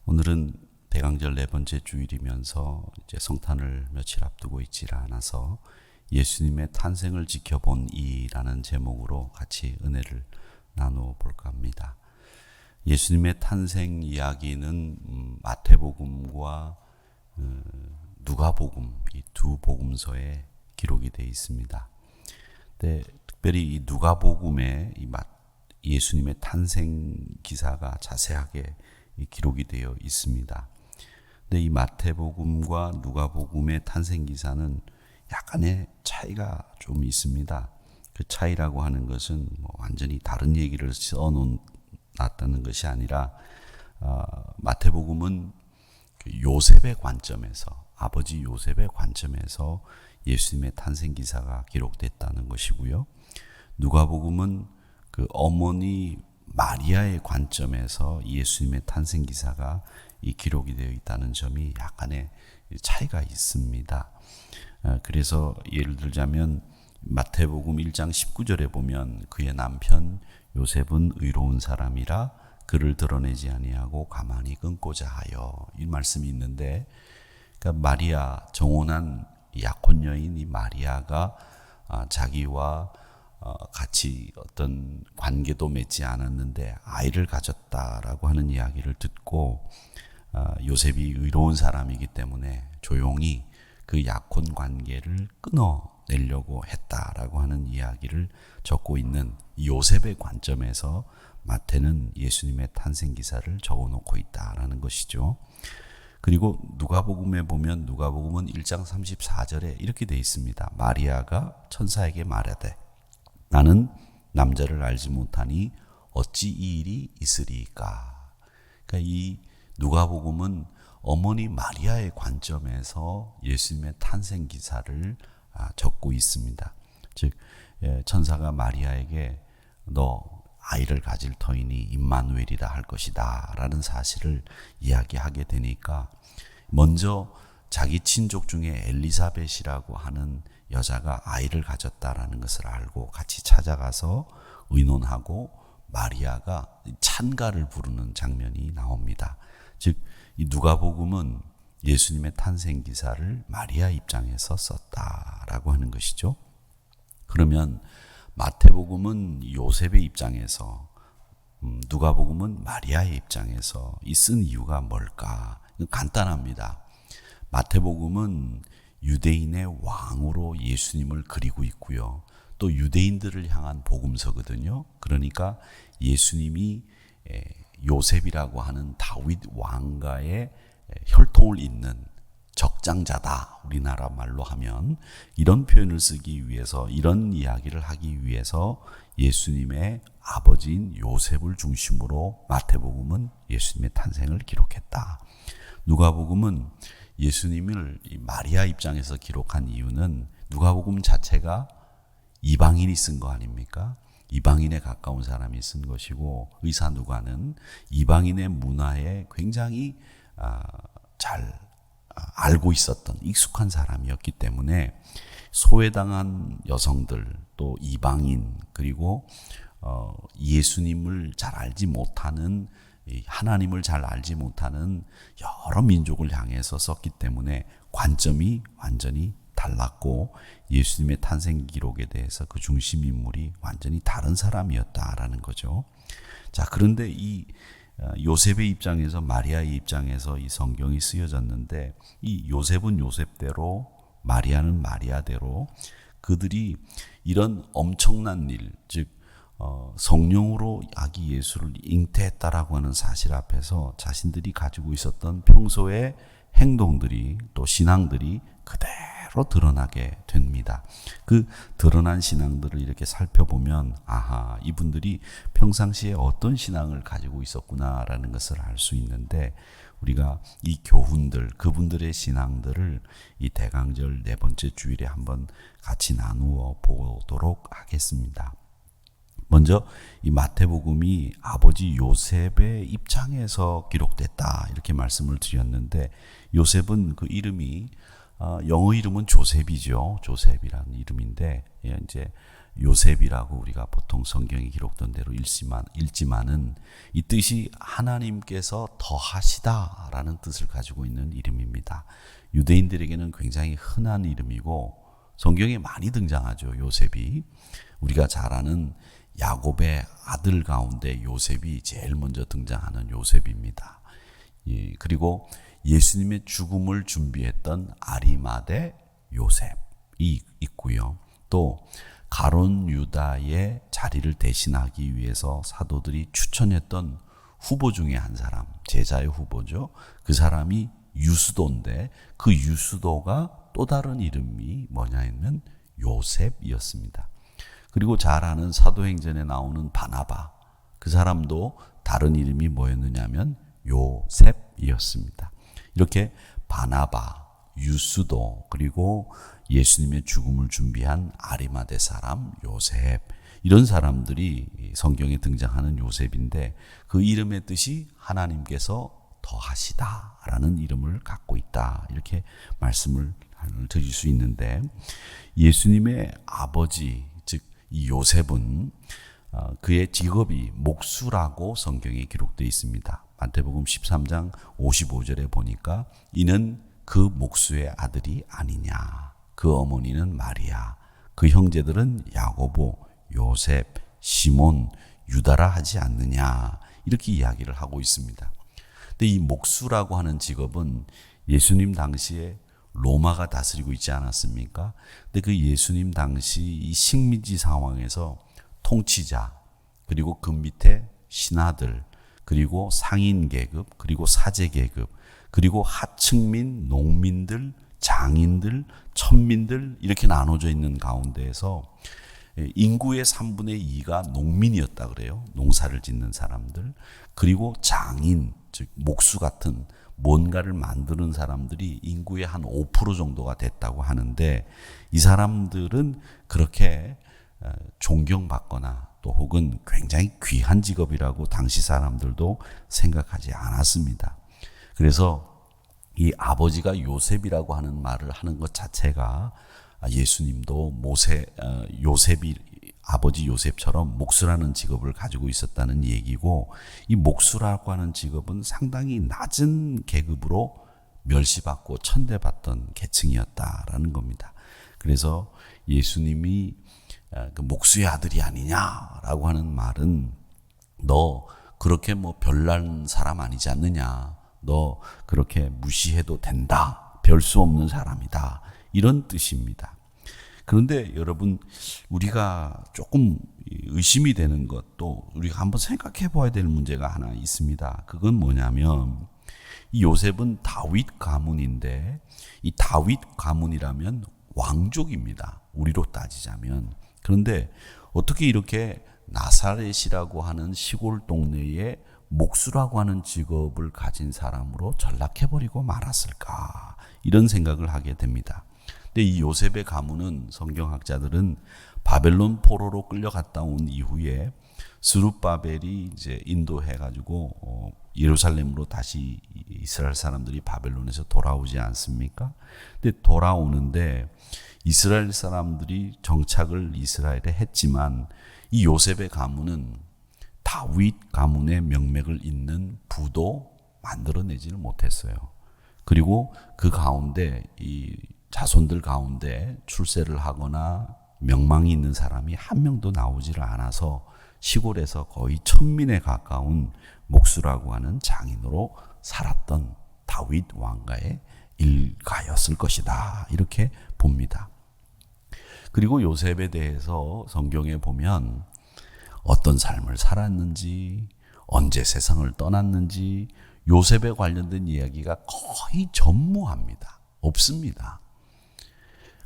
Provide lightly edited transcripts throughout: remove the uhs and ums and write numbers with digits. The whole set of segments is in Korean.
오늘은 대강절 네 번째 주일이면서 이제 성탄을 며칠 앞두고 있지 않아서 예수님의 탄생을 지켜본 이라는 제목으로 같이 은혜를 나누어 볼까 합니다. 예수님의 탄생 이야기는 마태복음과 누가복음 이 두 복음서에 기록이 되어 있습니다. 근데 특별히 이 누가복음에 예수님의 탄생 기사가 자세하게 기록이 되어 있습니다. 근데 이 마태복음과 누가복음의 탄생 기사는 약간의 차이가 좀 있습니다. 그 차이라고 하는 것은 완전히 다른 얘기를 써놓았다는 것이 아니라 마태복음은 요셉의 관점에서, 아버지 요셉의 관점에서 예수님의 탄생 기사가 기록됐다는 것이고요. 누가복음은 그 어머니 마리아의 관점에서 예수님의 탄생 기사가 기록이 되어 있다는 점이 약간의 차이가 있습니다. 그래서 예를 들자면 마태복음 1장 19절에 보면 그의 남편 요셉은 의로운 사람이라 그를 드러내지 아니하고 가만히 끊고자 하여, 이 말씀이 있는데, 그러니까 마리아, 정혼한 약혼 여인 이 마리아가 자기와 같이 어떤 관계도 맺지 않았는데 아이를 가졌다라고 하는 이야기를 듣고 요셉이 의로운 사람이기 때문에 조용히 그 약혼 관계를 끊어내려고 했다라고 하는 이야기를 적고 있는 요셉의 관점에서 마태는 예수님의 탄생 기사를 적어놓고 있다라는 것이죠. 그리고 누가복음에 보면 누가복음은 1장 34절에 이렇게 되어 있습니다. 마리아가 천사에게 말하되 나는 남자를 알지 못하니 어찌 이 일이 있으리까. 그러니까 이 누가복음은 어머니 마리아의 관점에서 예수님의 탄생 기사를 적고 있습니다. 즉 천사가 마리아에게 너 아이를 가질 터이니 임마누엘이라 할 것이다 라는 사실을 이야기하게 되니까 먼저 자기 친족 중에 엘리사벳이라고 하는 여자가 아이를 가졌다라는 것을 알고 같이 찾아가서 의논하고 마리아가 찬가를 부르는 장면이 나옵니다. 즉, 이 누가복음은 예수님의 탄생 기사를 마리아 입장에서 썼다라고 하는 것이죠. 그러면 마태복음은 요셉의 입장에서, 누가복음은 마리아의 입장에서 쓴 이유가 뭘까? 간단합니다. 마태복음은 유대인의 왕으로 예수님을 그리고 있고요. 또 유대인들을 향한 복음서거든요. 그러니까 예수님이 요셉이라고 하는 다윗 왕가의 혈통을 잇는 적장자다, 우리나라 말로 하면. 이런 표현을 쓰기 위해서, 이런 이야기를 하기 위해서 예수님의 아버지인 요셉을 중심으로 마태복음은 예수님의 탄생을 기록했다. 누가복음은 예수님을 마리아 입장에서 기록한 이유는 누가복음 자체가 이방인이 쓴 거 아닙니까? 이방인에 가까운 사람이 쓴 것이고, 의사 누가는 이방인의 문화에 굉장히 잘 알고 있었던 익숙한 사람이었기 때문에 소외당한 여성들, 또 이방인, 그리고 예수님을 잘 알지 못하는, 하나님을 잘 알지 못하는 여러 민족을 향해서 썼기 때문에 관점이 완전히 달랐고 예수님의 탄생 기록에 대해서 그 중심 인물이 완전히 다른 사람이었다라는 거죠. 자, 그런데 이 요셉의 입장에서, 마리아의 입장에서 이 성경이 쓰여졌는데, 이 요셉은 요셉대로, 마리아는 마리아대로 그들이 이런 엄청난 일, 즉 성령으로 아기 예수를 잉태했다라고 하는 사실 앞에서 자신들이 가지고 있었던 평소의 행동들이, 또 신앙들이 그대로 드러나게 됩니다. 그 드러난 신앙들을 이렇게 살펴보면 아하, 이분들이 평상시에 어떤 신앙을 가지고 있었구나라는 것을 알 수 있는데, 우리가 이 교훈들, 그분들의 신앙들을 이 대강절 네 번째 주일에 한번 같이 나누어 보도록 하겠습니다. 먼저 이 마태복음이 아버지 요셉의 입장에서 기록됐다, 이렇게 말씀을 드렸는데, 요셉은 그 이름이 영어 이름은 조셉이죠. 조셉이라는 이름인데, 이제 요셉이라고 우리가 보통 성경에 기록된 대로 읽지만은 이 뜻이 하나님께서 더하시다라는 뜻을 가지고 있는 이름입니다. 유대인들에게는 굉장히 흔한 이름이고 성경에 많이 등장하죠. 요셉이. 우리가 잘 아는 야곱의 아들 가운데 요셉이 제일 먼저 등장하는 요셉입니다. 예, 그리고 예수님의 죽음을 준비했던 아리마대 요셉이 있고요. 또 가룟 유다의 자리를 대신하기 위해서 사도들이 추천했던 후보 중에 한 사람, 제자의 후보죠. 그 사람이 유스도인데 그 유스도가 또 다른 이름이 뭐냐면 요셉이었습니다. 그리고 잘 아는 사도행전에 나오는 바나바, 그 사람도 다른 이름이 뭐였느냐면 요셉이었습니다. 이렇게 바나바, 유스도, 그리고 예수님의 죽음을 준비한 아리마대 사람 요셉, 이런 사람들이 성경에 등장하는 요셉인데 그 이름의 뜻이 하나님께서 더하시다라는 이름을 갖고 있다, 이렇게 말씀을 드릴 수 있는데, 예수님의 아버지 즉 이 요셉은 그의 직업이 목수라고 성경에 기록되어 있습니다. 마태복음 13장 55절에 보니까 이는 그 목수의 아들이 아니냐, 그 어머니는 마리아, 그 형제들은 야고보, 요셉, 시몬, 유다라 하지 않느냐, 이렇게 이야기를 하고 있습니다. 근데 이 목수라고 하는 직업은 예수님 당시에 로마가 다스리고 있지 않았습니까? 근데 그 예수님 당시 이 식민지 상황에서 통치자, 그리고 그 밑에 신하들, 그리고 상인 계급, 그리고 사제 계급, 그리고 하층민, 농민들, 장인들, 천민들, 이렇게 나눠져 있는 가운데에서 인구의 3분의 2가 농민이었다 그래요. 농사를 짓는 사람들. 그리고 장인, 즉 목수 같은 뭔가를 만드는 사람들이 인구의 한 5% 정도가 됐다고 하는데, 이 사람들은 그렇게 존경받거나 또 혹은 굉장히 귀한 직업이라고 당시 사람들도 생각하지 않았습니다. 그래서 이 아버지가 요셉이라고 하는 말을 하는 것 자체가 예수님도 요셉이 아버지 요셉처럼 목수라는 직업을 가지고 있었다는 얘기고, 이 목수라고 하는 직업은 상당히 낮은 계급으로 멸시받고 천대받던 계층이었다라는 겁니다. 그래서 예수님이 그 목수의 아들이 아니냐라고 하는 말은 너 그렇게 뭐 별난 사람 아니지 않느냐, 너 그렇게 무시해도 된다, 별 수 없는 사람이다, 이런 뜻입니다. 그런데 여러분, 우리가 조금 의심이 되는 것도 우리가 한번 생각해 봐야 될 문제가 하나 있습니다. 그건 뭐냐면 이 요셉은 다윗 가문인데, 이 다윗 가문이라면 왕족입니다. 우리로 따지자면. 그런데 어떻게 이렇게 나사렛이라고 하는 시골 동네에 목수라고 하는 직업을 가진 사람으로 전락해버리고 말았을까, 이런 생각을 하게 됩니다. 근데 이 요셉의 가문은 성경학자들은 바벨론 포로로 끌려갔다 온 이후에 스룹바벨이 이제 인도해가지고 예루살렘으로 다시 이스라엘 사람들이 바벨론에서 돌아오지 않습니까? 근데 돌아오는데 이스라엘 사람들이 정착을 이스라엘에 했지만 이 요셉의 가문은 다윗 가문의 명맥을 잇는 부도 만들어내지를 못했어요. 그리고 그 가운데 이 자손들 가운데 출세를 하거나 명망이 있는 사람이 한 명도 나오지를 않아서 시골에서 거의 천민에 가까운 목수라고 하는 장인으로 살았던 다윗 왕가의 일가였을 것이다, 이렇게 봅니다. 그리고 요셉에 대해서 성경에 보면 어떤 삶을 살았는지, 언제 세상을 떠났는지 요셉에 관련된 이야기가 거의 전무합니다. 없습니다.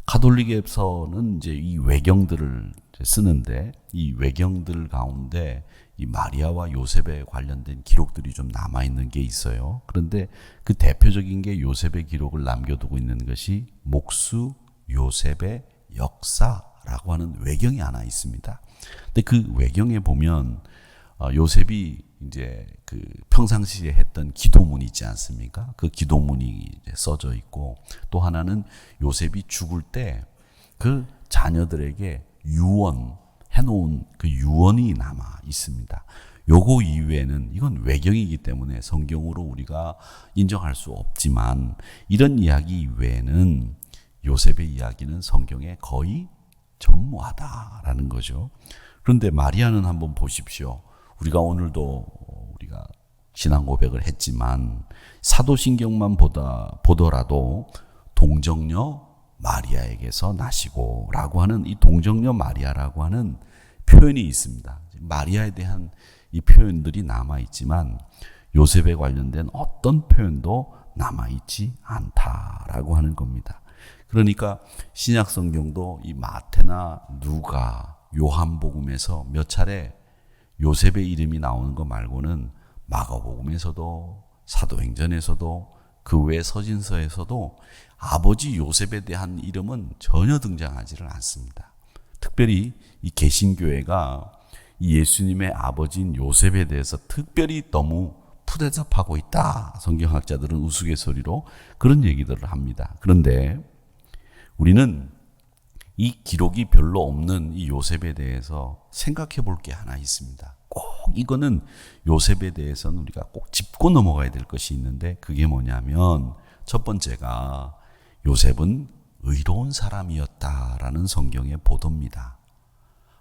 가톨릭에서는 이제 이 외경들을 쓰는데, 이 외경들 가운데 이 마리아와 요셉에 관련된 기록들이 좀 남아있는 게 있어요. 그런데 그 대표적인 게 요셉의 기록을 남겨두고 있는 것이 목수 요셉의 역사라고 하는 외경이 하나 있습니다. 근데 그 외경에 보면 요셉이 이제 그 평상시에 했던 기도문이 있지 않습니까? 그 기도문이 이제 써져 있고, 또 하나는 요셉이 죽을 때 그 자녀들에게 해놓은 그 유언이 남아 있습니다. 요거 이외에는 이건 외경이기 때문에 성경으로 우리가 인정할 수 없지만 이런 이야기 이외에는 요셉의 이야기는 성경에 거의 전무하다라는 거죠. 그런데 마리아는 한번 보십시오. 우리가 오늘도 우리가 신앙 고백을 했지만 사도신경만 보더라도 동정녀 마리아에게서 나시고 라고 하는 이 동정녀 마리아라고 하는 표현이 있습니다. 마리아에 대한 이 표현들이 남아있지만 요셉에 관련된 어떤 표현도 남아있지 않다라고 하는 겁니다. 그러니까 신약 성경도 이 마태나 누가 요한복음에서 몇 차례 요셉의 이름이 나오는 것 말고는 마가복음에서도 사도행전에서도 그 외 서신서에서도 아버지 요셉에 대한 이름은 전혀 등장하지를 않습니다. 특별히 이 개신교회가 이 예수님의 아버지인 요셉에 대해서 특별히 너무 푸대접하고 있다. 성경학자들은 우스갯소리로 그런 얘기들을 합니다. 그런데 우리는 이 기록이 별로 없는 이 요셉에 대해서 생각해 볼 게 하나 있습니다. 꼭 이거는 요셉에 대해서는 우리가 꼭 짚고 넘어가야 될 것이 있는데 그게 뭐냐면 첫 번째가 요셉은 의로운 사람이었다라는 성경의 보도입니다.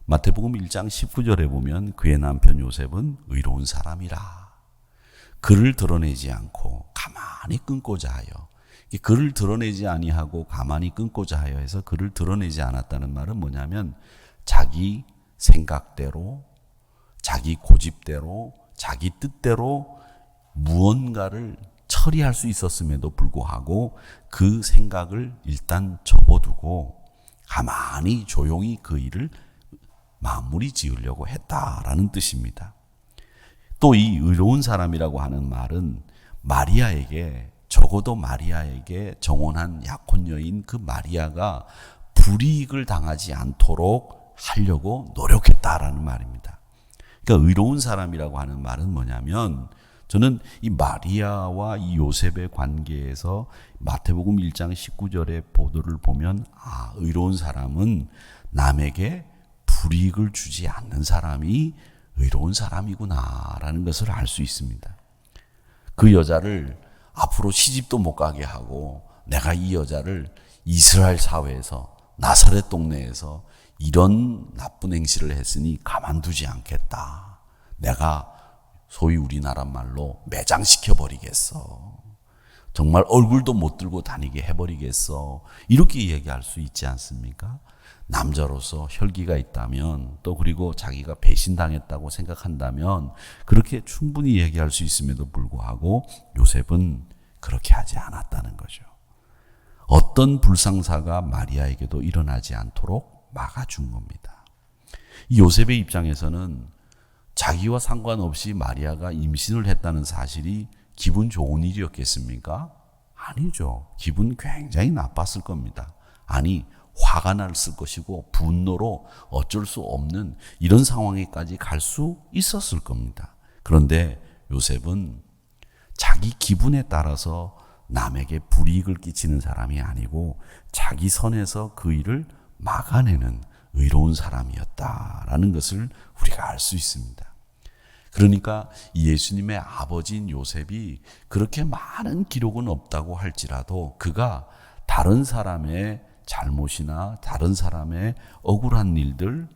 마태복음 1장 19절에 보면 그의 남편 요셉은 의로운 사람이라. 그를 드러내지 않고 가만히 끊고자 하여. 그를 드러내지 아니하고 가만히 끊고자 하여 해서 그를 드러내지 않았다는 말은 뭐냐면 자기 생각대로, 자기 고집대로, 자기 뜻대로 무언가를 처리할 수 있었음에도 불구하고 그 생각을 일단 접어두고 가만히 조용히 그 일을 마무리 지으려고 했다라는 뜻입니다. 또 이 의로운 사람이라고 하는 말은 마리아에게 적어도 마리아에게 정혼한 약혼녀인 그 마리아가 불이익을 당하지 않도록 하려고 노력했다라는 말입니다. 그러니까 의로운 사람이라고 하는 말은 뭐냐면 저는 이 마리아와 이 요셉의 관계에서 마태복음 1장 19절의 보도를 보면 의로운 사람은 남에게 불이익을 주지 않는 사람이 의로운 사람이구나라는 것을 알 수 있습니다. 그 여자를 앞으로 시집도 못 가게 하고 내가 이 여자를 이스라엘 사회에서 나사렛 동네에서 이런 나쁜 행실을 했으니 가만두지 않겠다. 내가 소위 우리나라 말로 매장시켜 버리겠어. 정말 얼굴도 못 들고 다니게 해버리겠어. 이렇게 얘기할 수 있지 않습니까? 남자로서 혈기가 있다면 또 그리고 자기가 배신당했다고 생각한다면 그렇게 충분히 얘기할 수 있음에도 불구하고 요셉은 그렇게 하지 않았다는 거죠. 어떤 불상사가 마리아에게도 일어나지 않도록 막아준 겁니다. 이 요셉의 입장에서는 자기와 상관없이 마리아가 임신을 했다는 사실이 기분 좋은 일이었겠습니까? 아니죠. 기분 굉장히 나빴을 겁니다. 아니 화가 났을 것이고 분노로 어쩔 수 없는 이런 상황에까지 갈 수 있었을 겁니다. 그런데 요셉은 자기 기분에 따라서 남에게 불이익을 끼치는 사람이 아니고 자기 선에서 그 일을 막아내는 의로운 사람이었다라는 것을 우리가 알 수 있습니다. 그러니까 예수님의 아버지인 요셉이 그렇게 많은 기록은 없다고 할지라도 그가 다른 사람의 잘못이나 다른 사람의 억울한 일들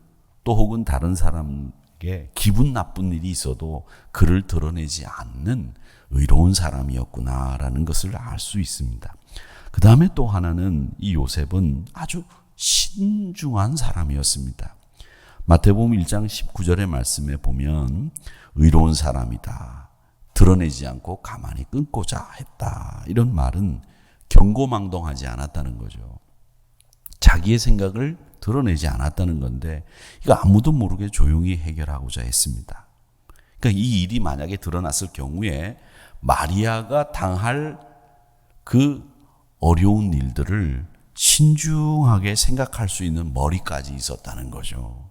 또 혹은 다른 사람에게 기분 나쁜 일이 있어도 그를 드러내지 않는 의로운 사람이었구나라는 것을 알 수 있습니다. 그 다음에 또 하나는 이 요셉은 아주 신중한 사람이었습니다. 마태복음 1장 19절의 말씀에 보면 의로운 사람이다. 드러내지 않고 가만히 끊고자 했다. 이런 말은 경고망동하지 않았다는 거죠. 자기의 생각을 드러내지 않았다는 건데 이거 아무도 모르게 조용히 해결하고자 했습니다. 그러니까 이 일이 만약에 드러났을 경우에 마리아가 당할 그 어려운 일들을 신중하게 생각할 수 있는 머리까지 있었다는 거죠.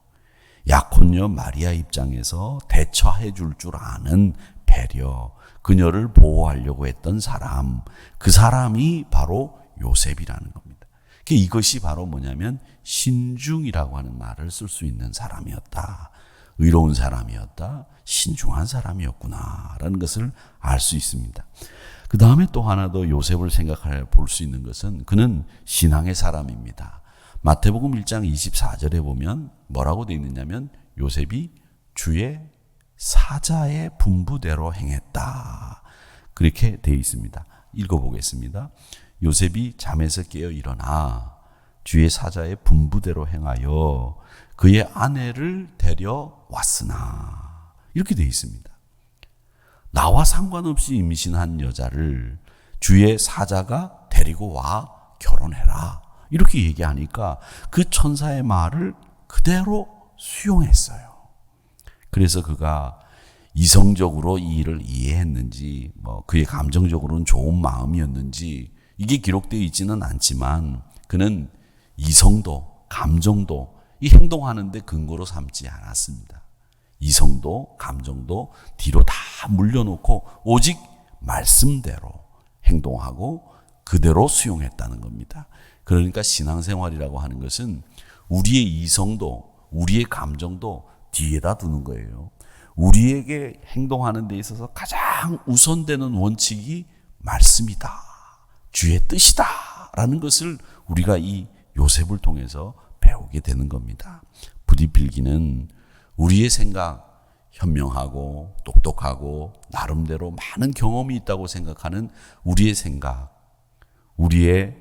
약혼녀 마리아 입장에서 대처해 줄 줄 아는 배려, 그녀를 보호하려고 했던 사람, 그 사람이 바로 요셉이라는 겁니다. 이것이 바로 뭐냐면 신중이라고 하는 말을 쓸 수 있는 사람이었다. 의로운 사람이었다. 신중한 사람이었구나라는 것을 알 수 있습니다. 그 다음에 또 하나 더 요셉을 생각해 볼 수 있는 것은 그는 신앙의 사람입니다. 마태복음 1장 24절에 보면 뭐라고 되어 있느냐면 요셉이 주의 사자의 분부대로 행했다. 그렇게 되어 있습니다. 읽어보겠습니다. 요셉이 잠에서 깨어 일어나 주의 사자의 분부대로 행하여 그의 아내를 데려왔으나 이렇게 되어 있습니다. 나와 상관없이 임신한 여자를 주의 사자가 데리고 와 결혼해라. 이렇게 얘기하니까 그 천사의 말을 그대로 수용했어요. 그래서 그가 이성적으로 이 일을 이해했는지, 그의 감정적으로는 좋은 마음이었는지, 이게 기록되어 있지는 않지만, 그는 이성도, 감정도, 이 행동하는데 근거로 삼지 않았습니다. 이성도, 감정도 뒤로 다 물려놓고, 오직 말씀대로 행동하고, 그대로 수용했다는 겁니다. 그러니까 신앙생활이라고 하는 것은 우리의 이성도, 우리의 감정도 뒤에다 두는 거예요. 우리에게 행동하는 데 있어서 가장 우선되는 원칙이 말씀이다. 주의 뜻이다. 라는 것을 우리가 이 요셉을 통해서 배우게 되는 겁니다. 부디빌기는 우리의 생각, 현명하고 똑똑하고 나름대로 많은 경험이 있다고 생각하는 우리의 생각, 우리의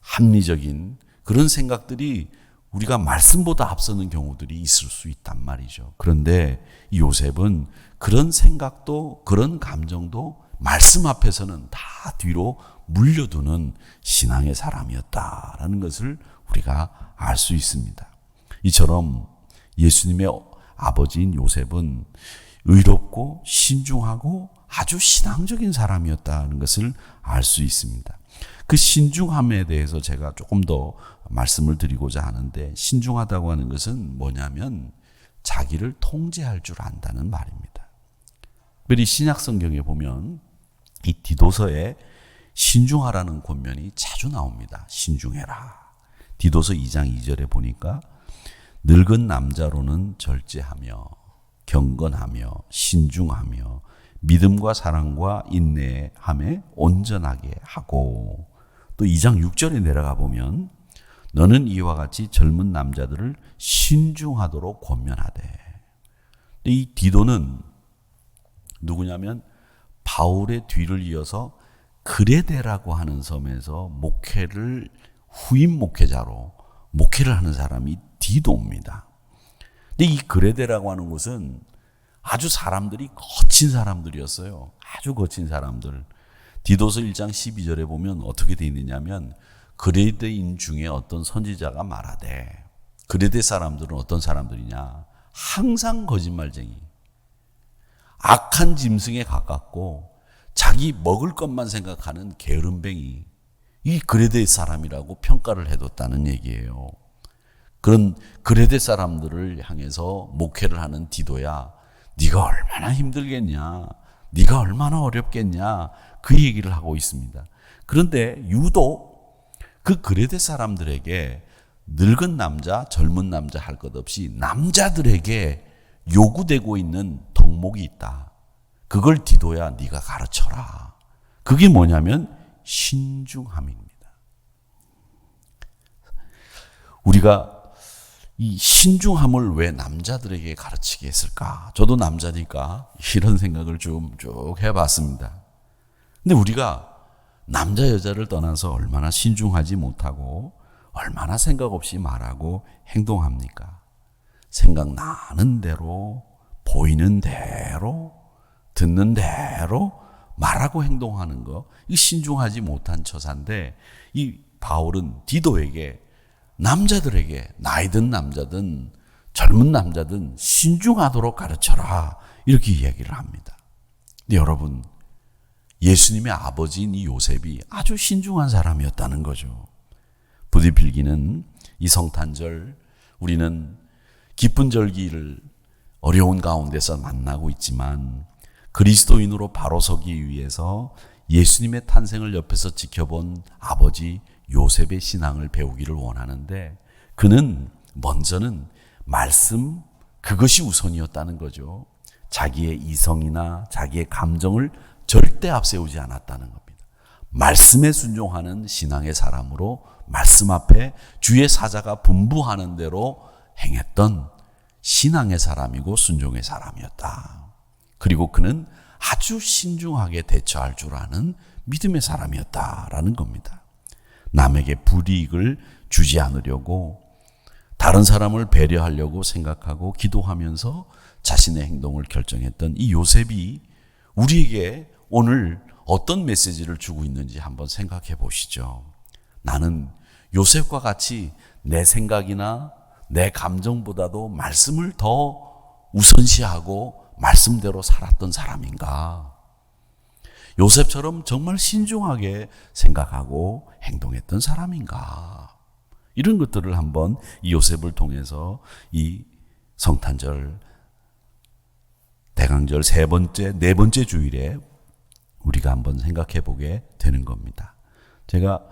합리적인 그런 생각들이 우리가 말씀보다 앞서는 경우들이 있을 수 있단 말이죠. 그런데 이 요셉은 그런 생각도 그런 감정도 말씀 앞에서는 다 뒤로 물려두는 신앙의 사람이었다라는 것을 우리가 알 수 있습니다. 이처럼 예수님의 아버지인 요셉은 의롭고 신중하고 아주 신앙적인 사람이었다는 것을 알 수 있습니다. 그 신중함에 대해서 제가 조금 더 말씀을 드리고자 하는데, 신중하다고 하는 것은 뭐냐면 자기를 통제할 줄 안다는 말입니다. 특별히 신약 성경에 보면 이 디도서에 신중하라는 권면이 자주 나옵니다. 신중해라. 디도서 2장 2절에 보니까 늙은 남자로는 절제하며 경건하며 신중하며 믿음과 사랑과 인내함에 온전하게 하고, 또 2장 6절에 내려가 보면 너는 이와 같이 젊은 남자들을 신중하도록 권면하되. 이 디도는 누구냐면 바울의 뒤를 이어서 그레데라고 하는 섬에서 목회를 후임 목회자로 목회를 하는 사람이 디도입니다. 근데 이 그레데라고 하는 곳은 아주 사람들이 거친 사람들이었어요. 아주 거친 사람들. 디도서 1장 12절에 보면 어떻게 되어 있느냐면 그레데인 중에 어떤 선지자가 말하되, 그레데 사람들은 어떤 사람들이냐, 항상 거짓말쟁이, 악한 짐승에 가깝고 자기 먹을 것만 생각하는 게으름뱅이, 이 그레데 사람이라고 평가를 해뒀다는 얘기예요. 그런 그레데 사람들을 향해서 목회를 하는 디도야, 네가 얼마나 힘들겠냐, 네가 얼마나 어렵겠냐, 그 얘기를 하고 있습니다. 그런데 유독 그 그레데 사람들에게 늙은 남자, 젊은 남자 할 것 없이 남자들에게 요구되고 있는 덕목이 있다. 그걸 디도야 네가 가르쳐라. 그게 뭐냐면 신중함입니다. 우리가 이 신중함을 왜 남자들에게 가르치게 했을까? 저도 남자니까 이런 생각을 쭉 해봤습니다. 근데 우리가 남자 여자를 떠나서 얼마나 신중하지 못하고 얼마나 생각 없이 말하고 행동합니까? 생각나는 대로, 보이는 대로, 듣는 대로 말하고 행동하는 거, 이 신중하지 못한 처사인데, 이 바울은 디도에게, 남자들에게, 나이 든 남자든 젊은 남자든 신중하도록 가르쳐라, 이렇게 이야기를 합니다. 근데 여러분, 예수님의 아버지인 이 요셉이 아주 신중한 사람이었다는 거죠. 부디빌기는 이 성탄절, 우리는 기쁜 절기를 어려운 가운데서 만나고 있지만 그리스도인으로 바로 서기 위해서 예수님의 탄생을 옆에서 지켜본 아버지 요셉의 신앙을 배우기를 원하는데 그는 먼저는 말씀 그것이 우선이었다는 거죠. 자기의 이성이나 자기의 감정을 절대 앞세우지 않았다는 겁니다. 말씀에 순종하는 신앙의 사람으로 말씀 앞에 주의 사자가 분부하는 대로 행했던 신앙의 사람이고 순종의 사람이었다. 그리고 그는 아주 신중하게 대처할 줄 아는 믿음의 사람이었다라는 겁니다. 남에게 불이익을 주지 않으려고 다른 사람을 배려하려고 생각하고 기도하면서 자신의 행동을 결정했던 이 요셉이 우리에게 오늘 어떤 메시지를 주고 있는지 한번 생각해 보시죠. 나는 요셉과 같이 내 생각이나 내 감정보다도 말씀을 더 우선시하고 말씀대로 살았던 사람인가? 요셉처럼 정말 신중하게 생각하고 행동했던 사람인가? 이런 것들을 한번 이 요셉을 통해서 이 성탄절, 대강절 네 번째 주일에 우리가 한번 생각해 보게 되는 겁니다. 제가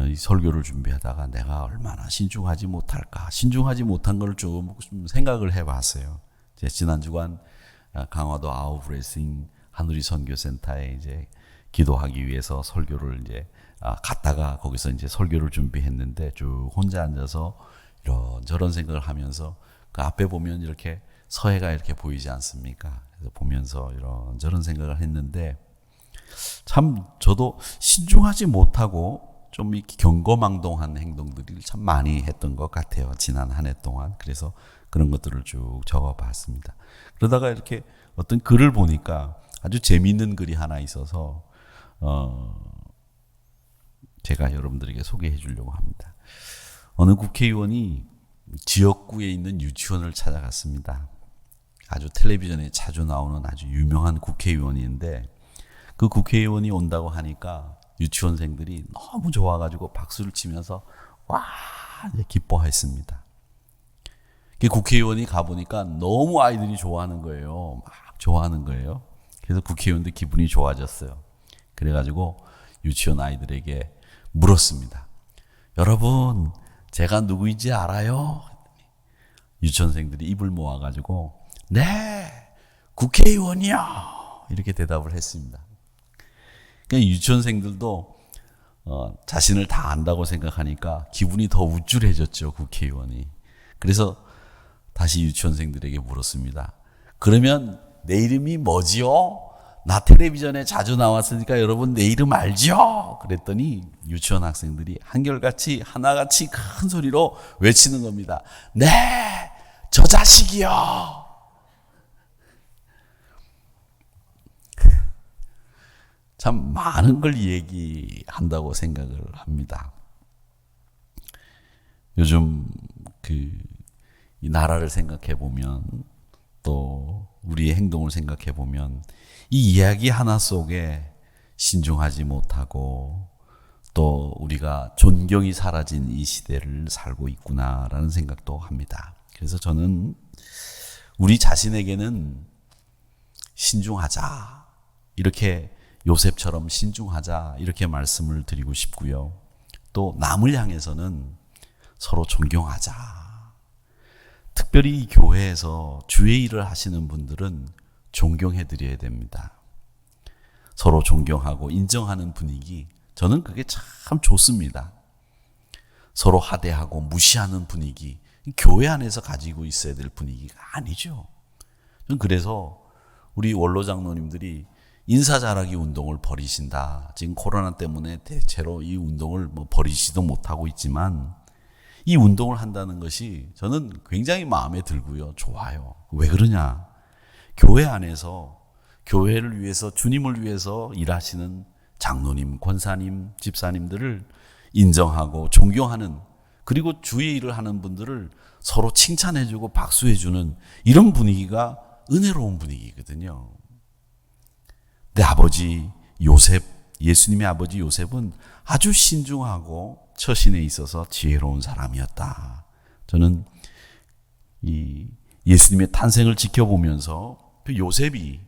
이 설교를 준비하다가 내가 얼마나 신중하지 못할까, 신중하지 못한 걸 좀 생각을 해봤어요. 지난 주간 강화도 아웃브레싱 하누리 선교센터에 이제 기도하기 위해서 설교를 이제 갔다가 거기서 이제 설교를 준비했는데 쭉 혼자 앉아서 이런저런 생각을 하면서 그 앞에 보면 이렇게 서해가 이렇게 보이지 않습니까? 그래서 보면서 이런저런 생각을 했는데 참 저도 신중하지 못하고 좀 이렇게 경거망동한 행동들을 참 많이 했던 것 같아요. 지난 한 해 동안. 그래서 그런 것들을 쭉 적어봤습니다. 그러다가 이렇게 어떤 글을 보니까 아주 재미있는 글이 하나 있어서 제가 여러분들에게 소개해 주려고 합니다. 어느 국회의원이 지역구에 있는 유치원을 찾아갔습니다. 아주 텔레비전에 자주 나오는 아주 유명한 국회의원인데 그 국회의원이 온다고 하니까 유치원생들이 너무 좋아가지고 박수를 치면서 와 기뻐했습니다. 그 국회의원이 가보니까 너무 아이들이 좋아하는 거예요. 막 좋아하는 거예요. 그래서 국회의원도 기분이 좋아졌어요. 그래가지고 유치원 아이들에게 물었습니다. 여러분, 제가 누구인지 알아요? 유치원생들이 입을 모아가지고 네, 국회의원이요. 이렇게 대답을 했습니다. 그러니까 유치원생들도 자신을 다 안다고 생각하니까 기분이 더 우쭐해졌죠, 국회의원이. 그래서 다시 유치원생들에게 물었습니다. 그러면 내 이름이 뭐지요? 나 텔레비전에 자주 나왔으니까 여러분 내 이름 알죠? 그랬더니 유치원 학생들이 한결같이 하나같이 큰 소리로 외치는 겁니다. 네, 저 자식이요. 참 많은 걸 얘기한다고 생각을 합니다. 요즘 이 나라를 생각해 보면 또 우리의 행동을 생각해 보면 이 이야기 하나 속에 신중하지 못하고 또 우리가 존경이 사라진 이 시대를 살고 있구나라는 생각도 합니다. 그래서 저는 우리 자신에게는 신중하자, 이렇게 요셉처럼 신중하자, 이렇게 말씀을 드리고 싶고요. 또 남을 향해서는 서로 존경하자. 특별히 이 교회에서 주의 일을 하시는 분들은 존경해 드려야 됩니다. 서로 존경하고 인정하는 분위기, 저는 그게 참 좋습니다. 서로 하대하고 무시하는 분위기, 교회 안에서 가지고 있어야 될 분위기가 아니죠. 저는 그래서 우리 원로 장로님들이 인사 잘하기 운동을 벌이신다. 지금 코로나 때문에 대체로 이 운동을 벌이지도 못하고 있지만 이 운동을 한다는 것이 저는 굉장히 마음에 들고요. 좋아요. 왜 그러냐? 교회 안에서 교회를 위해서, 주님을 위해서 일하시는 장로님, 권사님, 집사님들을 인정하고 존경하는, 그리고 주의 일을 하는 분들을 서로 칭찬해주고 박수해주는 이런 분위기가 은혜로운 분위기거든요. 내 아버지 요셉, 예수님의 아버지 요셉은 아주 신중하고 처신에 있어서 지혜로운 사람이었다. 저는 이 예수님의 탄생을 지켜보면서 그 요셉이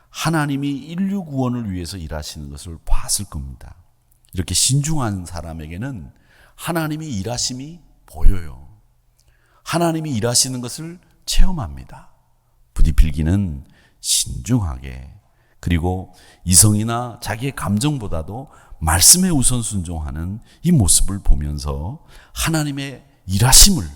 하나님이 인류 구원을 위해서 일하시는 것을 봤을 겁니다. 이렇게 신중한 사람에게는 하나님이 일하심이 보여요. 하나님이 일하시는 것을 체험합니다. 부디 필기는 신중하게, 그리고 이성이나 자기의 감정보다도 말씀에 우선 순종하는 이 모습을 보면서 하나님의 일하심을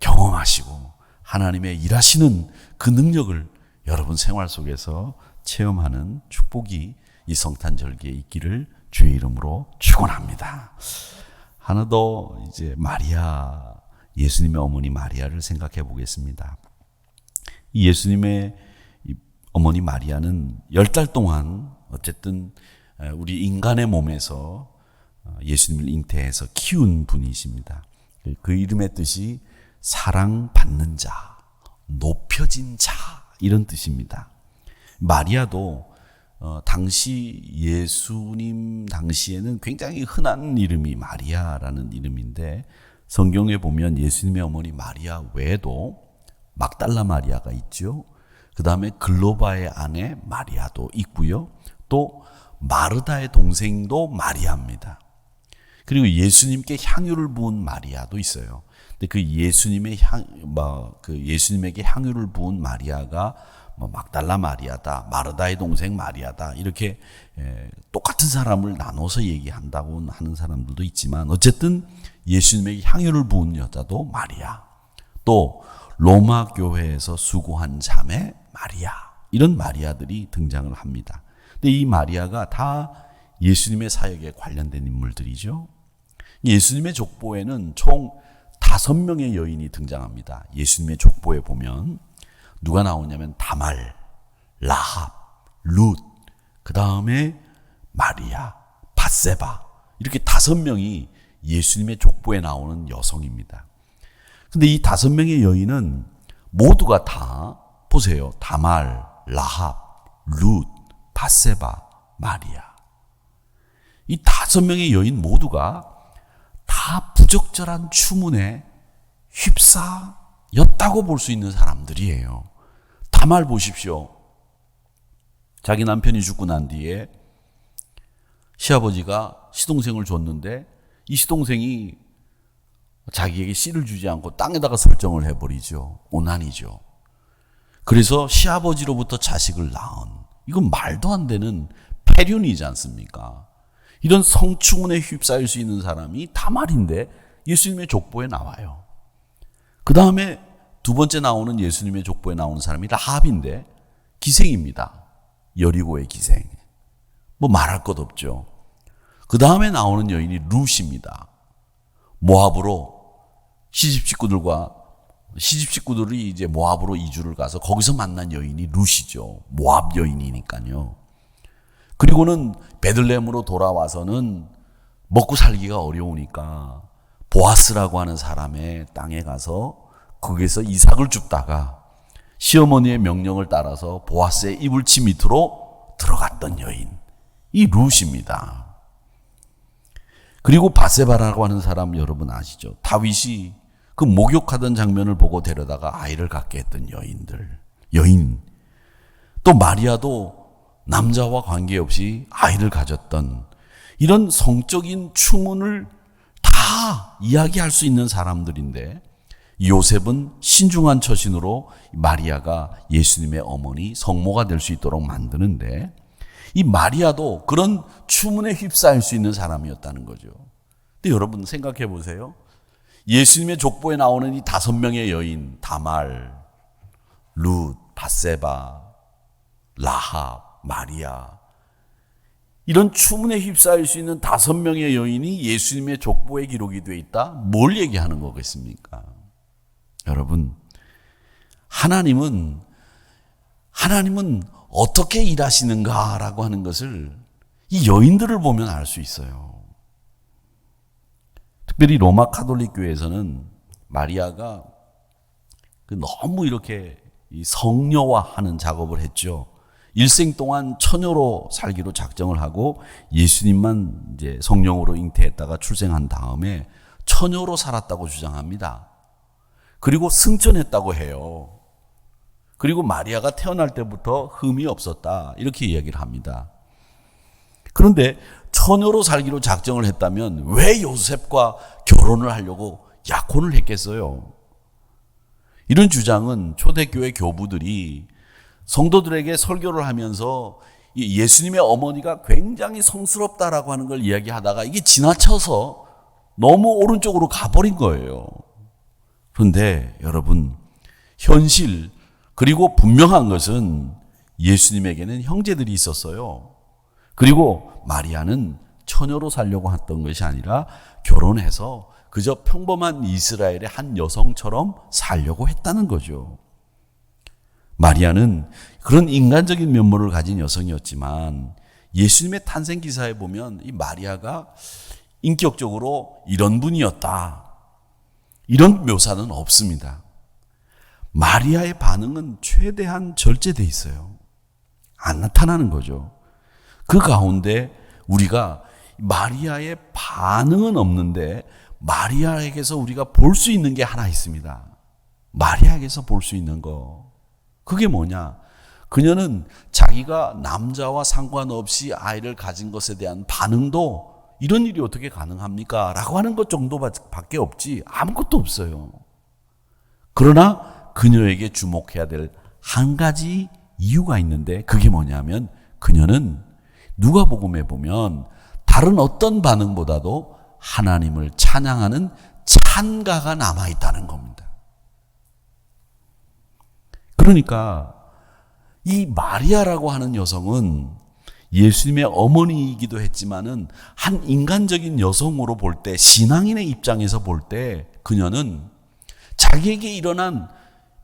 경험하시고 하나님의 일하시는 그 능력을 여러분 생활 속에서 체험하는 축복이 이 성탄절기에 있기를 주의 이름으로 축원합니다. 하나 더 이제 마리아, 예수님의 어머니 마리아를 생각해 보겠습니다. 이 예수님의 어머니 마리아는 10달 동안 어쨌든 우리 인간의 몸에서 예수님을 잉태해서 키운 분이십니다. 그 이름의 뜻이 사랑받는 자, 높여진 자, 이런 뜻입니다. 마리아도 당시 예수님 당시에는 굉장히 흔한 이름이 마리아라는 이름인데, 성경에 보면 예수님의 어머니 마리아 외에도 막달라 마리아가 있죠. 그 다음에 글로바의 아내 마리아도 있고요. 또 마르다의 동생도 마리아입니다. 그리고 예수님께 향유를 부은 마리아도 있어요. 근데 그 예수님에게 향유를 부은 마리아가 막달라 마리아다, 마르다의 동생 마리아다, 이렇게 똑같은 사람을 나눠서 얘기한다고 하는 사람들도 있지만, 어쨌든 예수님에게 향유를 부은 여자도 마리아, 또 로마 교회에서 수고한 자매 마리아, 이런 마리아들이 등장을 합니다. 근데 이 마리아가 다 예수님의 사역에 관련된 인물들이죠. 예수님의 족보에는 총 5명의 여인이 등장합니다. 예수님의 족보에 보면 누가 나오냐면 다말, 라합, 룻, 그 다음에 마리아, 밧세바, 이렇게 5명이 예수님의 족보에 나오는 여성입니다. 근데 이 5명의 여인은 모두가 다 보세요. 다말, 라합, 룻, 밧세바, 마리아. 이 5명의 여인 모두가 다 부적절한 추문에 휩싸였다고 볼 수 있는 사람들이에요. 다말 보십시오. 자기 남편이 죽고 난 뒤에 시아버지가 시동생을 줬는데 이 시동생이 자기에게 씨를 주지 않고 땅에다가 설정을 해버리죠. 오난이죠. 그래서 시아버지로부터 자식을 낳은, 이건 말도 안 되는 폐륜이지 않습니까? 이런 성추문에 휩싸일 수 있는 사람이 다말인데 예수님의 족보에 나와요. 그 다음에 두 번째 나오는 예수님의 족보에 나오는 사람이 라합인데 기생입니다. 여리고의 기생. 뭐 말할 것 없죠. 그 다음에 나오는 여인이 룻입니다. 모압으로 시집식구들이 이제 모압으로 이주를 가서 거기서 만난 여인이 룻이죠. 모압 여인이니까요. 그리고는 베들레헴으로 돌아와서는 먹고 살기가 어려우니까 보아스라고 하는 사람의 땅에 가서 거기서 이삭을 줍다가 시어머니의 명령을 따라서 보아스의 이불치 밑으로 들어갔던 여인, 이 룻입니다. 그리고 밧세바라고 하는 사람 여러분 아시죠? 다윗이 그 목욕하던 장면을 보고 데려다가 아이를 갖게 했던 여인. 또 마리아도 남자와 관계없이 아이를 가졌던, 이런 성적인 추문을 다 이야기할 수 있는 사람들인데, 요셉은 신중한 처신으로 마리아가 예수님의 어머니, 성모가 될 수 있도록 만드는데, 이 마리아도 그런 추문에 휩싸일 수 있는 사람이었다는 거죠. 근데 여러분 생각해 보세요. 예수님의 족보에 나오는 이 5명의 여인, 다말, 룻, 밧세바, 라합, 마리아, 이런 추문에 휩싸일 수 있는 5명의 여인이 예수님의 족보에 기록이 되어 있다? 뭘 얘기하는 거겠습니까? 여러분, 하나님은 어떻게 일하시는가라고 하는 것을 이 여인들을 보면 알 수 있어요. 특별히 로마 카톨릭 교회에서는 마리아가 너무 이렇게 성녀화하는 작업을 했죠. 일생 동안 처녀로 살기로 작정을 하고 예수님만 이제 성령으로 잉태했다가 출생한 다음에 처녀로 살았다고 주장합니다. 그리고 승천했다고 해요. 그리고 마리아가 태어날 때부터 흠이 없었다, 이렇게 이야기를 합니다. 그런데 처녀로 살기로 작정을 했다면 왜 요셉과 결혼을 하려고 약혼을 했겠어요? 이런 주장은 초대교회 교부들이 성도들에게 설교를 하면서 예수님의 어머니가 굉장히 성스럽다라고 하는 걸 이야기하다가 이게 지나쳐서 너무 오른쪽으로 가버린 거예요. 그런데 여러분, 현실 그리고 분명한 것은 예수님에게는 형제들이 있었어요. 그리고 마리아는 처녀로 살려고 했던 것이 아니라 결혼해서 그저 평범한 이스라엘의 한 여성처럼 살려고 했다는 거죠. 마리아는 그런 인간적인 면모를 가진 여성이었지만 예수님의 탄생 기사에 보면 이 마리아가 인격적으로 이런 분이었다, 이런 묘사는 없습니다. 마리아의 반응은 최대한 절제돼 있어요. 안 나타나는 거죠. 그 가운데 우리가 마리아의 반응은 없는데 마리아에게서 우리가 볼 수 있는 게 하나 있습니다. 마리아에게서 볼 수 있는 거. 그게 뭐냐? 그녀는 자기가 남자와 상관없이 아이를 가진 것에 대한 반응도 이런 일이 어떻게 가능합니까? 라고 하는 것 정도밖에 없지 아무것도 없어요. 그러나 그녀에게 주목해야 될 한 가지 이유가 있는데 그게 뭐냐면 그녀는 누가복음에 보면 다른 어떤 반응보다도 하나님을 찬양하는 찬가가 남아있다는 겁니다. 그러니까 이 마리아라고 하는 여성은 예수님의 어머니이기도 했지만은 한 인간적인 여성으로 볼 때, 신앙인의 입장에서 볼 때 그녀는 자기에게 일어난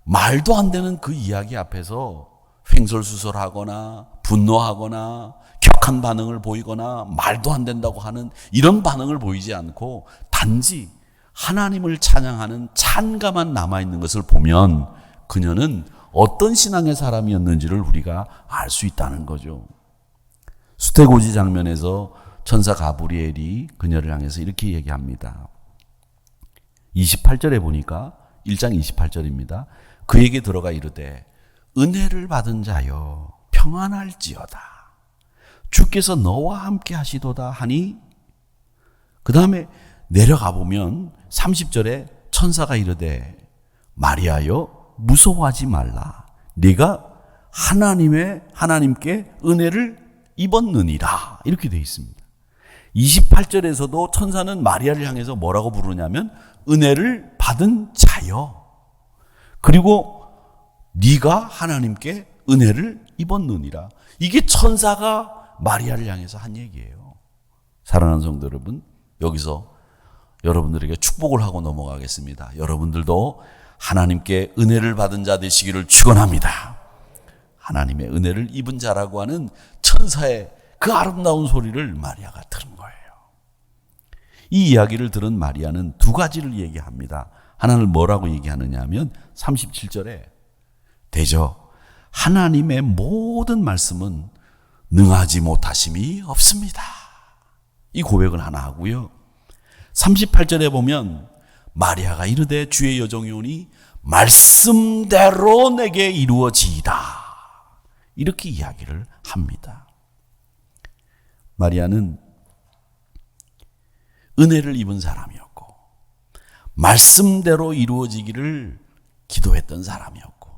말도 안 되는 그 이야기 앞에서 횡설수설하거나 분노하거나 격한 반응을 보이거나 말도 안 된다고 하는 이런 반응을 보이지 않고 단지 하나님을 찬양하는 찬가만 남아있는 것을 보면 그녀는 어떤 신앙의 사람이었는지를 우리가 알 수 있다는 거죠. 수태고지 장면에서 천사 가브리엘이 그녀를 향해서 이렇게 얘기합니다. 28절에 보니까 1장 28절입니다. 그에게 들어가 이르되 은혜를 받은 자여 평안할지어다. 주께서 너와 함께 하시도다 하니 그 다음에 내려가 보면 30절에 천사가 이르되 마리아여 무서워하지 말라. 네가 하나님께 은혜를 입었느니라. 이렇게 되어 있습니다. 28절에서도 천사는 마리아를 향해서 뭐라고 부르냐면 은혜를 받은 자여. 그리고 네가 하나님께 은혜를 입었느니라. 이게 천사가 마리아를 향해서 한 얘기예요. 사랑하는 성도 여러분, 여기서 여러분들에게 축복을 하고 넘어가겠습니다. 여러분들도 하나님께 은혜를 받은 자 되시기를 축원합니다. 하나님의 은혜를 입은 자라고 하는 천사의 그 아름다운 소리를 마리아가 들은 거예요. 이 이야기를 들은 마리아는 두 가지를 얘기합니다. 하나는 뭐라고 얘기하느냐 하면 37절에 대저 하나님의 모든 말씀은 능하지 못하심이 없습니다. 이 고백을 하나 하고요. 38절에 보면 마리아가 이르되 주의 여종이 오니 말씀대로 내게 이루어지이다. 이렇게 이야기를 합니다. 마리아는 은혜를 입은 사람이었고 말씀대로 이루어지기를 기도했던 사람이었고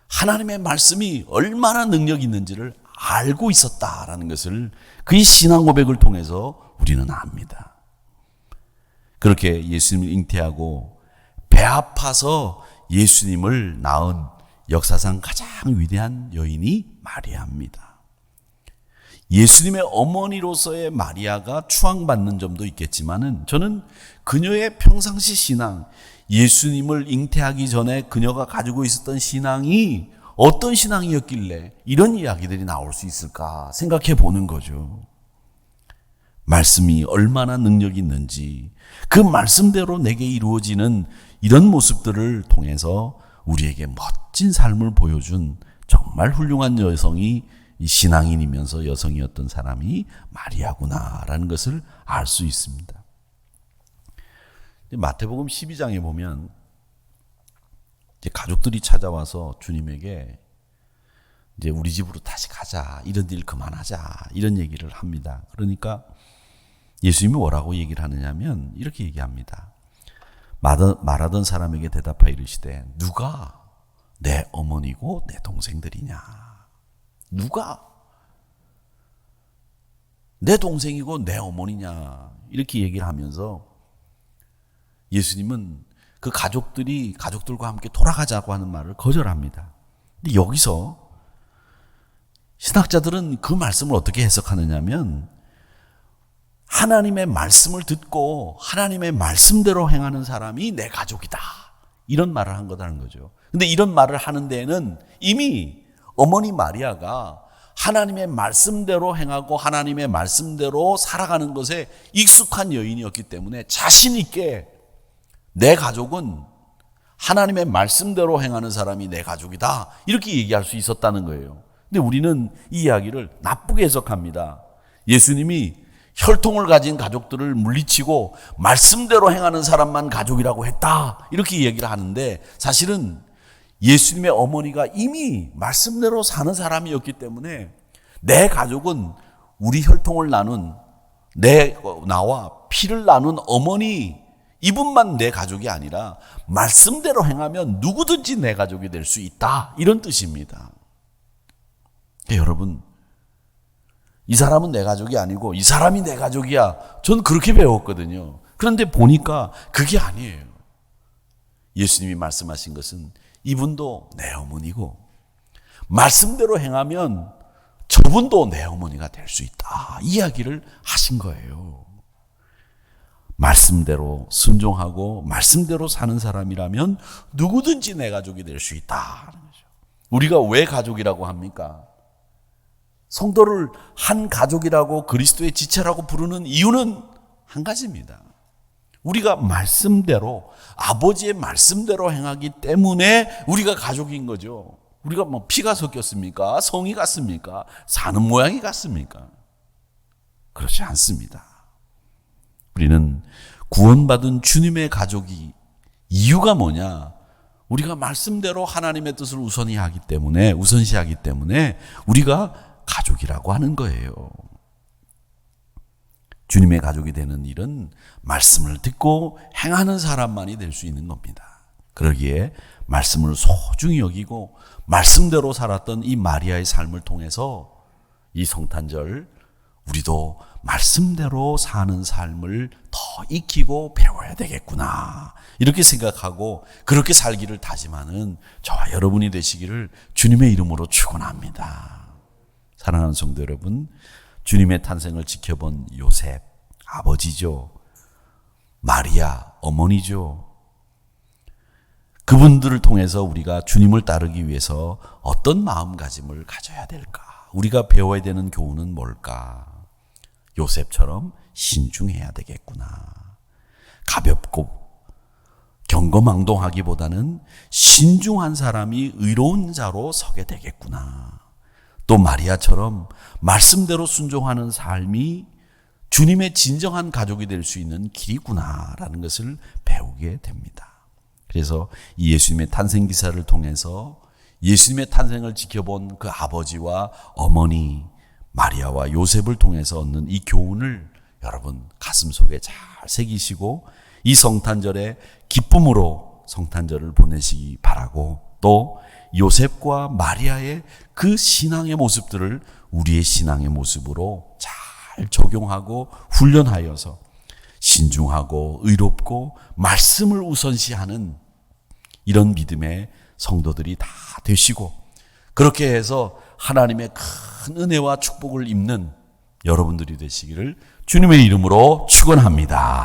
하나님의 말씀이 얼마나 능력이 있는지를 알고 있었다라는 것을 그의 신앙 고백을 통해서 우리는 압니다. 그렇게 예수님을 잉태하고 배 아파서 예수님을 낳은 역사상 가장 위대한 여인이 마리아입니다. 예수님의 어머니로서의 마리아가 추앙받는 점도 있겠지만은 저는 그녀의 평상시 신앙, 예수님을 잉태하기 전에 그녀가 가지고 있었던 신앙이 어떤 신앙이었길래 이런 이야기들이 나올 수 있을까 생각해 보는 거죠. 말씀이 얼마나 능력이 있는지 그 말씀대로 내게 이루어지는 이런 모습들을 통해서 우리에게 멋진 삶을 보여준 정말 훌륭한 여성이 이 신앙인이면서 여성이었던 사람이 마리아구나라는 것을 알 수 있습니다. 마태복음 12장에 보면 이제 가족들이 찾아와서 주님에게 이제 우리 집으로 다시 가자. 이런 일 그만하자. 이런 얘기를 합니다. 그러니까 예수님이 뭐라고 얘기를 하느냐면 이렇게 얘기합니다. 말하던 사람에게 대답하여 이르시되 누가 내 어머니고 내 동생들이냐. 누가 내 동생이고 내 어머니냐. 이렇게 얘기를 하면서 예수님은 그 가족들과 함께 돌아가자고 하는 말을 거절합니다. 근데 여기서 신학자들은 그 말씀을 어떻게 해석하느냐면 하나님의 말씀을 듣고 하나님의 말씀대로 행하는 사람이 내 가족이다. 이런 말을 한 거다는 거죠. 근데 이런 말을 하는 데에는 이미 어머니 마리아가 하나님의 말씀대로 행하고 하나님의 말씀대로 살아가는 것에 익숙한 여인이었기 때문에 자신 있게 내 가족은 하나님의 말씀대로 행하는 사람이 내 가족이다. 이렇게 얘기할 수 있었다는 거예요. 근데 우리는 이 이야기를 나쁘게 해석합니다. 예수님이 혈통을 가진 가족들을 물리치고 말씀대로 행하는 사람만 가족이라고 했다. 이렇게 얘기를 하는데 사실은 예수님의 어머니가 이미 말씀대로 사는 사람이었기 때문에 내 가족은 우리 혈통을 나눈 나와 피를 나눈 어머니 이분만 내 가족이 아니라 말씀대로 행하면 누구든지 내 가족이 될 수 있다. 이런 뜻입니다. 여러분, 이 사람은 내 가족이 아니고 이 사람이 내 가족이야. 전 그렇게 배웠거든요. 그런데 보니까 그게 아니에요. 예수님이 말씀하신 것은 이분도 내 어머니고 말씀대로 행하면 저분도 내 어머니가 될 수 있다. 이야기를 하신 거예요. 말씀대로 순종하고 말씀대로 사는 사람이라면 누구든지 내 가족이 될 수 있다. 우리가 왜 가족이라고 합니까? 성도를 한 가족이라고 그리스도의 지체라고 부르는 이유는 한 가지입니다. 우리가 말씀대로 아버지의 말씀대로 행하기 때문에 우리가 가족인 거죠. 우리가 뭐 피가 섞였습니까? 성이 같습니까? 사는 모양이 같습니까? 그렇지 않습니다. 우리는 구원받은 주님의 가족이 이유가 뭐냐? 우리가 말씀대로 하나님의 뜻을 우선시하기 때문에 우리가 가족이라고 하는 거예요. 주님의 가족이 되는 일은 말씀을 듣고 행하는 사람만이 될 수 있는 겁니다. 그러기에 말씀을 소중히 여기고 말씀대로 살았던 이 마리아의 삶을 통해서 이 성탄절 우리도 말씀대로 사는 삶을 더 익히고 배워야 되겠구나. 이렇게 생각하고 그렇게 살기를 다짐하는 저와 여러분이 되시기를 주님의 이름으로 축원합니다. 사랑하는 성도 여러분, 주님의 탄생을 지켜본 요셉, 아버지죠. 마리아, 어머니죠. 그분들을 통해서 우리가 주님을 따르기 위해서 어떤 마음가짐을 가져야 될까? 우리가 배워야 되는 교훈은 뭘까? 요셉처럼 신중해야 되겠구나. 가볍고 경거망동하기보다는 신중한 사람이 의로운 자로 서게 되겠구나. 또 마리아처럼 말씀대로 순종하는 삶이 주님의 진정한 가족이 될 수 있는 길이구나라는 것을 배우게 됩니다. 그래서 이 예수님의 탄생 기사를 통해서 예수님의 탄생을 지켜본 그 아버지와 어머니 마리아와 요셉을 통해서 얻는 이 교훈을 여러분 가슴속에 잘 새기시고 이 성탄절에 기쁨으로 성탄절을 보내시기 바라고, 또 요셉과 마리아의 그 신앙의 모습들을 우리의 신앙의 모습으로 잘 적용하고 훈련하여서 신중하고 의롭고 말씀을 우선시하는 이런 믿음의 성도들이 다 되시고, 그렇게 해서 하나님의 큰 은혜와 축복을 입는 여러분들이 되시기를 주님의 이름으로 축원합니다.